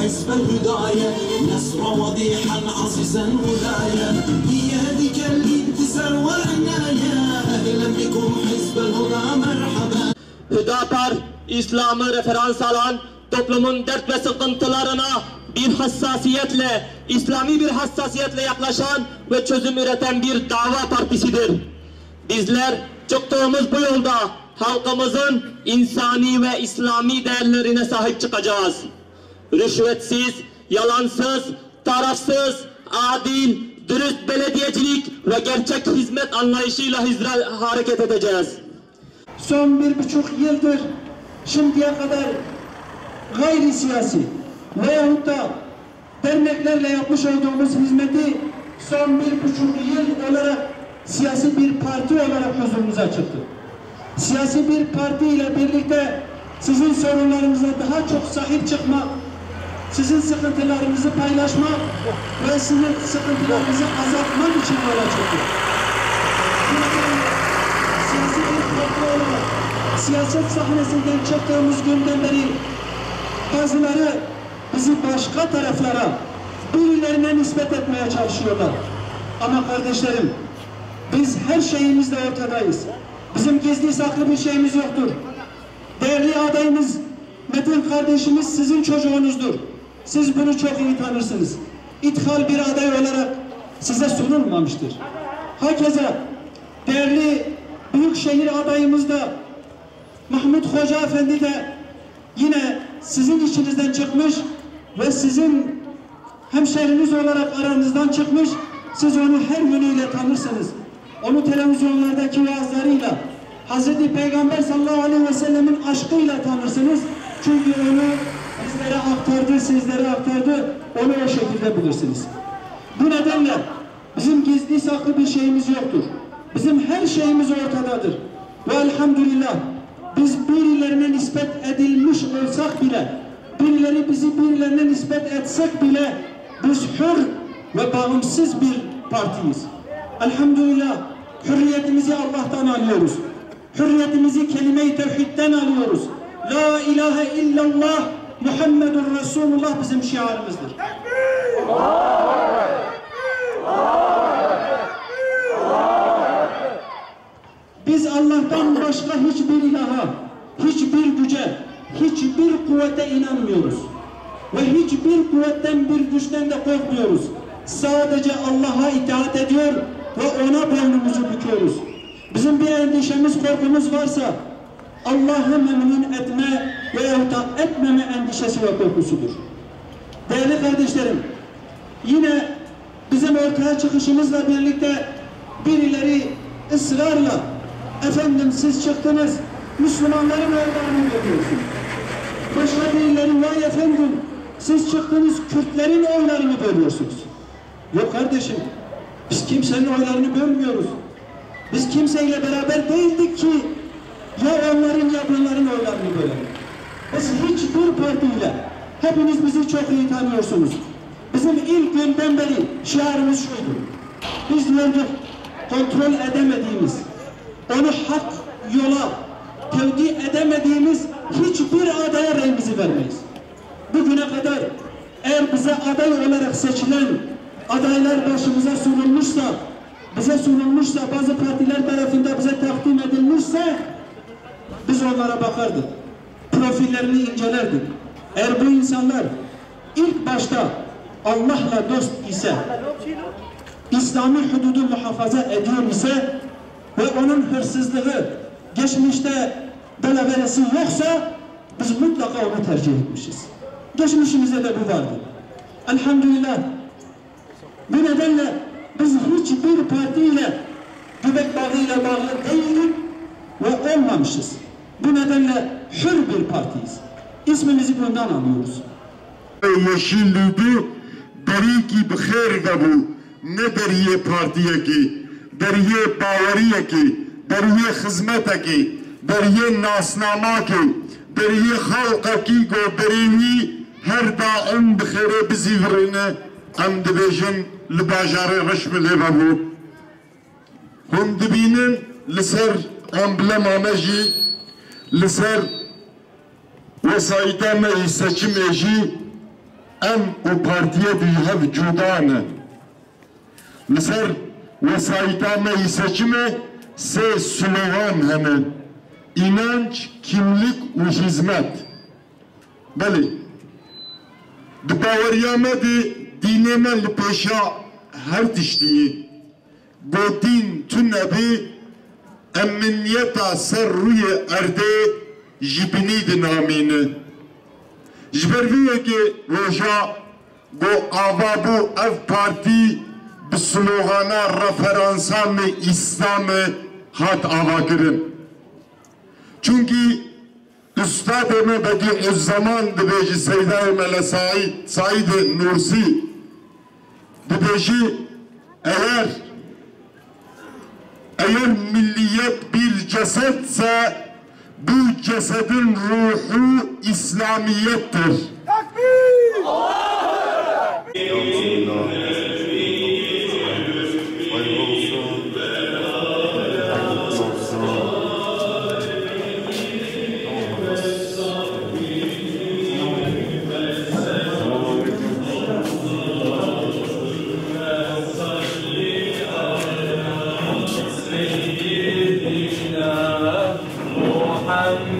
حزب الهداية نصر وضيحا عزيزا ولاية بيدك الانتصار والعناية أهلا بكم حزب الهدى مرحبا. Hüdapar, İslam'ı referans alan, toplumun dert ve sıkıntılarına bir hassasiyetle, İslami bir hassasiyetle yaklaşan ve çözüm üreten bir dava partisidir. Bizler çıktığımız bu yolda halkımızın insani ve İslami değerlerine sahip çıkacağız. Rüşvetsiz, yalansız, tarafsız, adil, dürüst belediyecilik ve gerçek hizmet anlayışıyla hareket edeceğiz. Son 1,5 yıldır şimdiye kadar gayri siyasi veyahut da derneklerle yapmış olduğumuz hizmeti son 1,5 yıl olarak siyasi bir parti olarak huzurunuza çıktı. Siyasi bir parti ile birlikte sizin sorunlarınıza daha çok sahip çıkmak, sizin sıkıntılarınızı paylaşmak ve sizin sıkıntılarınızı azaltmak için yola çıktı. Siyasi bir parti olarak siyaset sahnesinden çıktığımız günden beri bazıları bizi başka taraflara, birilerine nispet etmeye çalışıyorlar. Ama kardeşlerim, biz her şeyimizle ortadayız. Bizim gizli saklı bir şeyimiz yoktur. Değerli adayımız Metin kardeşimiz sizin çocuğunuzdur. Siz bunu çok iyi tanırsınız. İthal bir aday olarak size sunulmamıştır. Hakeza değerli büyükşehir adayımız da Mahmut Hoca Efendi de yine sizin içinizden çıkmış ve sizin hemşehriniz olarak aranızdan çıkmış. Siz onu her yönüyle tanırsınız. Onu televizyonlardaki vaazlarıyla, Hazreti Peygamber sallallahu aleyhi ve sellemin aşkıyla tanırsınız. Çünkü onu bizlere aktardı, sizlere aktardı. Onu o şekilde bilirsiniz. Bu nedenle bizim gizli saklı bir şeyimiz yoktur. Bizim her şeyimiz ortadadır. Ve elhamdülillah biz birilerine nispet edilmiş olsak bile, birileri bizi birilerine nispet etsek bile biz hür ve bağımsız bir partiyiz. Elhamdülillah hürriyetimizi Allah'tan alıyoruz. Hürriyetimizi kelime-i tevhidden alıyoruz. La ilahe illallah Muhammedur Resulullah bizim şiarımızdır. Biz Allah'tan başka hiçbir ilaha, hiçbir güce, hiçbir kuvvete inanmıyoruz. Ve hiçbir kuvvetten, bir güçten de korkmuyoruz. Sadece Allah'a itaat ediyor ve ona boynumuzu büküyoruz. Bizim bir endişemiz, korkumuz varsa Allah'ı memnun etme veyahut da etmeme endişesi ve korkusudur. Değerli kardeşlerim, yine bizim ortaya çıkışımızla birlikte birileri ısrarla efendim siz çıktınız Müslümanların oylarını bölüyorsunuz. Başka birileri vay efendim siz çıktınız Kürtlerin oylarını bölüyorsunuz. Yok kardeşim, biz kimsenin oylarını bölmüyoruz. Biz kimseyle beraber değildik ki ya onların ya bunların oylarını bölelim. Biz hiçbir partiyle, hepiniz bizi çok iyi tanıyorsunuz. Bizim ilk günden beri şiarımız şuydu. Biz diyorduk kontrol edemediğimiz, onu hak yola tevdi edemediğimiz hiçbir adaya reyimizi vermeyiz. Bugüne kadar eğer bize aday olarak seçilen adaylar başımıza sunulmuşsa, bazı partiler tarafından bize takdim edilmişse biz onlara bakardık. Profillerini incelerdik. Eğer bu insanlar ilk başta Allah'la dost ise, İslami hududu muhafaza ediyor ise ve onun hırsızlığı geçmişte dalaveresi yoksa biz mutlaka onu tercih etmişiz. Geçmişimizde de bu vardı. Elhamdülillah. Bu nedenle biz hiçbir partiyle göbek bağıyla bağlı değiliz ve olmamışız. Bu nedenle hür bir partiyiz. İsmimizi bundan alıyoruz. Yeşil lübü deri ki bixer de bu ne deriye partiye ki deriye bağırıya ki deriye hizmete ki beriye nasnama ki, beriye halka ki go beriwi her daim bixere bizivrine em dibêjin li bajarê reş bilêve bû. Hûn dibînin li ser emblema me jî, li ser wesayîta me î seçimê jî em û partiye dîhev cuda ne. Li ser wesayîta me î seçimê sê slogan hene. İnanç, kimlik û hizmet. Belê. Di baweriya me de dînê me li pêşa her tiştiyê. Got dîn tu nebê emniyeta ser rûyê erdê ji binî dinamîne. Ji ber vê yekê roja got avabû ev partî bi slogana referansa me İslamê hat avakirin. Çünkü Üstad-ı Bediüzzaman dibêjî Seyda-i Mele Said Nursi dibêjî eğer milliyet bir cesetse bu cesedin ruhu İslamiyettir. Takbir!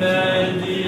محمد